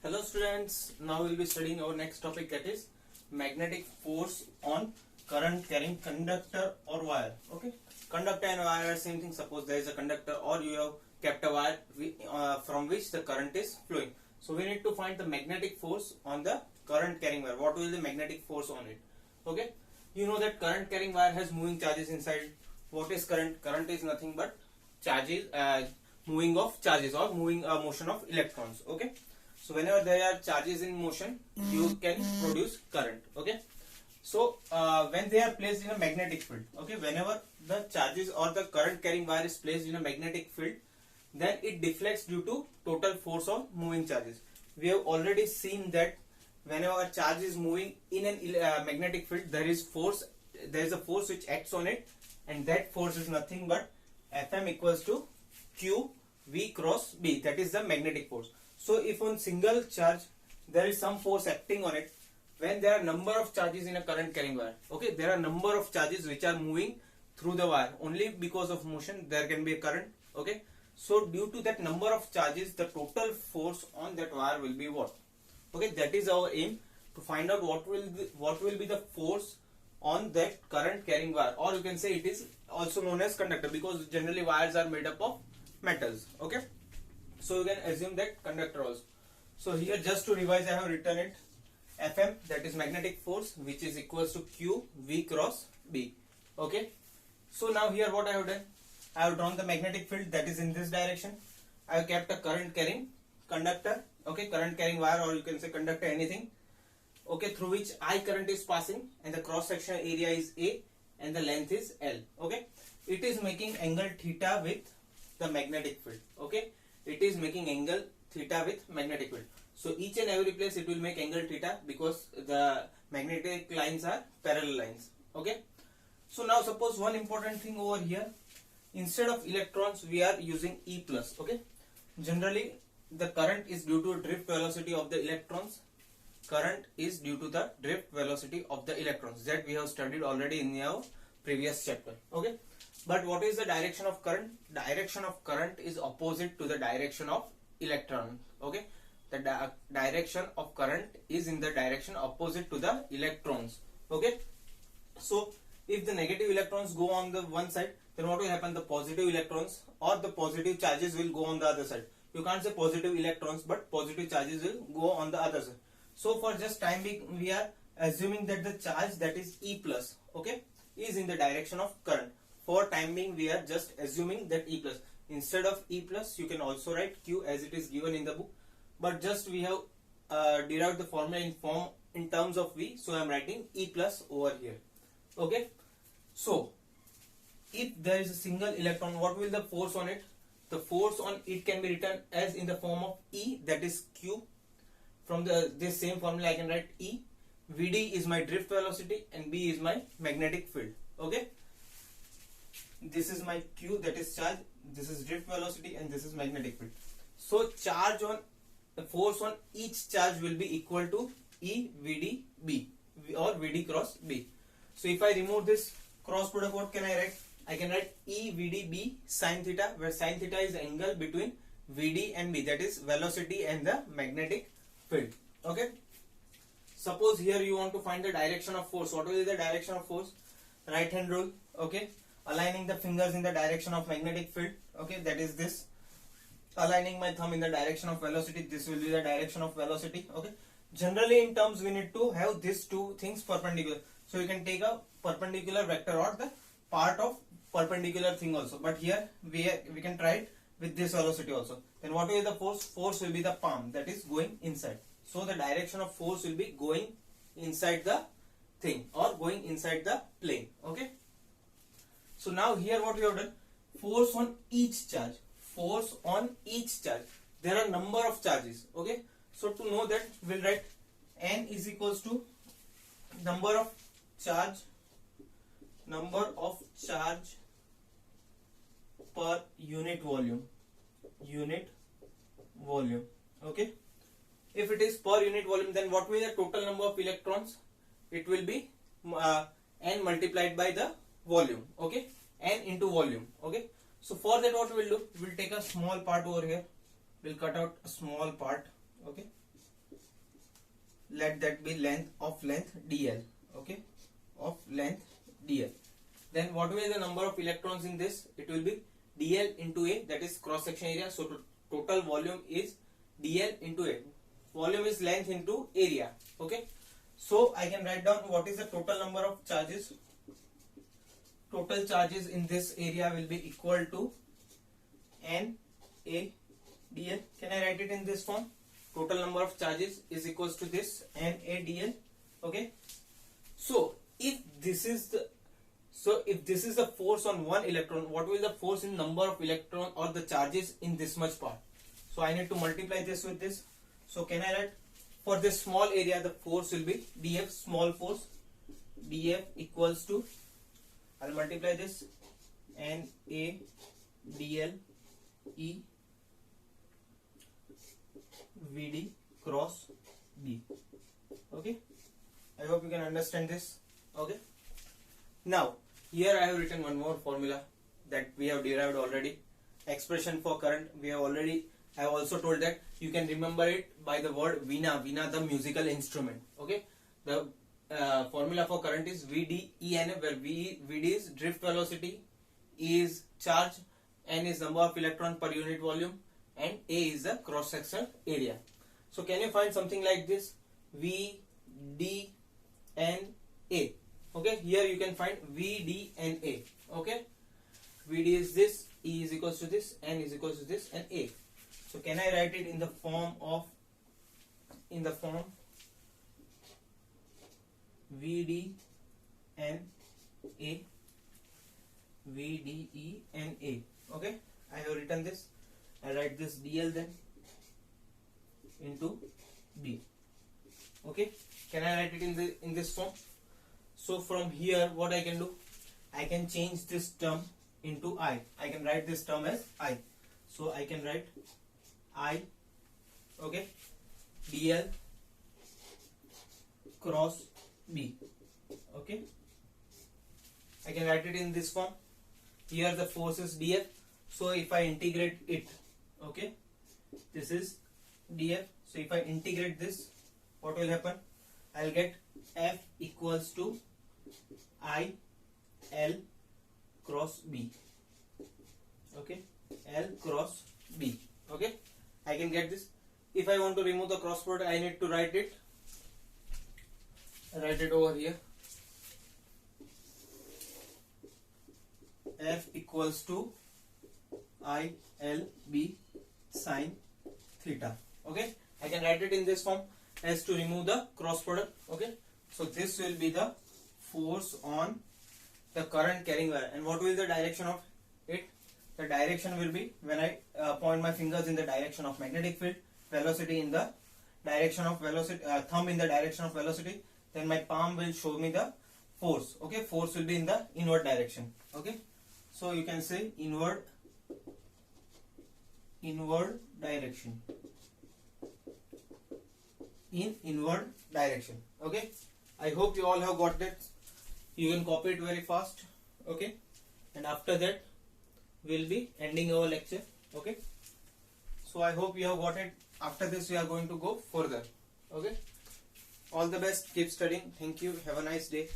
Hello students, now we will be studying our next topic, that is magnetic force on current carrying conductor or wire. Okay, conductor and wire are same thing. Suppose there is a conductor or you have kept a wire from which the current is flowing. So we need to find the magnetic force on the current carrying wire. What will be the magnetic force on it? Okay, you know that current carrying wire has moving charges inside. What is current? Current is nothing but charges, moving of charges or moving motion of electrons. Okay. So whenever there are charges in motion, you can produce current. Okay. So when they are placed in a magnetic field, okay, whenever the charges or the current carrying wire is placed in a magnetic field, then it deflects due to total force of moving charges. We have already seen that whenever a charge is moving in an magnetic field, there is force. There is a force which acts on it, and that force is nothing but Fm equals to Q V cross B. That is the magnetic force. So if on single charge there is some force acting on it, when there are number of charges in a current carrying wire, okay, there are number of charges which are moving through the wire. Only because of motion there can be a current. Okay, so due to that number of charges, the total force on that wire will be what? Okay, that is our aim, to find out what will be the force on that current carrying wire, or you can say it is also known as conductor, because generally wires are made up of metals. Okay, so you can assume that conductor also. So here, just to revise, I have written it Fm, that is magnetic force, which is equals to Q V cross B. Okay, so now here what I have done, I have drawn the magnetic field that is in this direction. I have kept a current carrying conductor, okay, current carrying wire, or you can say conductor, anything, okay, through which I current is passing, and the cross section area is A and the length is L. Okay, it is making angle theta with the magnetic field. Okay, it is making angle theta with magnetic field. So each and every place it will make angle theta, because the magnetic lines are parallel lines. Okay, so now suppose one important thing over here, instead of electrons we are using E plus. Okay, generally the current is due to drift velocity of the electrons. Current is due to the drift velocity of the electrons, that we have studied already in our previous chapter. Okay, but what is the direction of current? Direction of current is opposite to the direction of electron. Okay, the direction of current is in the direction opposite to the electrons. Okay, so if the negative electrons go on the one side, then what will happen? The positive electrons or the positive charges will go on the other side. You can't say positive electrons, but positive charges will go on the other side. So for just time being, we are assuming that the charge, that is E plus, okay, is in the direction of current. For time being, we are just assuming that E plus. Instead of E plus, you can also write Q as it is given in the book, but just we have derived the formula in terms of V, so I am writing E plus over here. Okay, so if there is a single electron, what will the force on it? The force on it can be written as in the form of E, that is Q. From this same formula I can write E. Vd is my drift velocity and B is my magnetic field. Okay, this is my Q, that is charge, this is drift velocity, and this is magnetic field. So charge on the force on each charge will be equal to E Vd B, or Vd cross B. So if I remove this cross product, what can I write? I can write E Vd B sin theta, where sin theta is the angle between Vd and B, that is velocity and the magnetic field. Okay, suppose here you want to find the direction of force. What will be the direction of force? Right hand rule. Okay, aligning the fingers in the direction of magnetic field. Okay, that is this. Aligning my thumb in the direction of velocity, this will be the direction of velocity. Okay, generally in terms we need to have these two things perpendicular, so you can take a perpendicular vector or the part of perpendicular thing also, but here we can try it with this velocity also. Then what will be the force? Force will be the palm, that is going inside. So the direction of force will be going inside the thing, or going inside the plane. Okay, so now here what we have done, force on each charge. Force on each charge, there are number of charges. Okay, so to know that, we'll write N is equals to number of charge per unit volume. Okay, if it is per unit volume, then what will be the total number of electrons? It will be N multiplied by the volume. Okay, N into volume. Okay, so for that what we will do, we will take a small part over here, we'll cut out a small part. Okay, let that be length dl, okay, of length dl. Then what will be the number of electrons in this? It will be dl into a, that is cross section area. So total volume is dl into a. Volume is length into area, okay. So I can write down what is the total number of charges. Total charges in this area will be equal to n a dl. Can I write it in this form? Total number of charges is equals to this n a dl, okay. So if this is the force on one electron, what will the force in number of electron or the charges in this much part? So I need to multiply this with this. So can I write, for this small area the force will be df, small force df equals to, I'll multiply this n a dl e vd cross b, okay. I hope you can understand this, okay. Now here I have written one more formula that we have derived already. Expression for current we have already, I have also told that you can remember it by the word veena, the musical instrument, okay. The formula for current is vd en, where vd is drift velocity, E is charge, n is number of electron per unit volume, and a is the cross section area. So can you find something like this? V D N A, okay. Here you can find V D N A, okay. V D is this, E is equals to this, N is equals to this, and A. So can I write it in the form V D N A, V D E N A, okay. I have written this. I write this dl then into b, okay. Can I write it in this form? So from here what I can do, I can change this term into I. I can write this term as I. So I can write I, okay, dl cross b, okay. I can write it in this form. Here the force is df. So if I integrate it, okay, this is df. So if I integrate this, what will happen? I'll get F equals to I L cross B, okay, L cross B, okay. I can get this. If I want to remove the cross product, I need to write it over here. F equals to I L B sine theta, okay. I can write it in this form as to remove the cross product, okay. So this will be the force on the current carrying wire. And what will be the direction of it? The direction will be, when I point my fingers in the direction of magnetic field, velocity in the direction of velocity, thumb in the direction of velocity, then my palm will show me the force, okay. Force will be in the inward direction, okay. So you can say inward direction, in inward direction, okay. I hope you all have got that. You can copy it very fast, okay. And after that we'll be ending our lecture, okay. So I hope you have got it. After this we are going to go further, okay. All the best, keep studying. Thank you, have a nice day.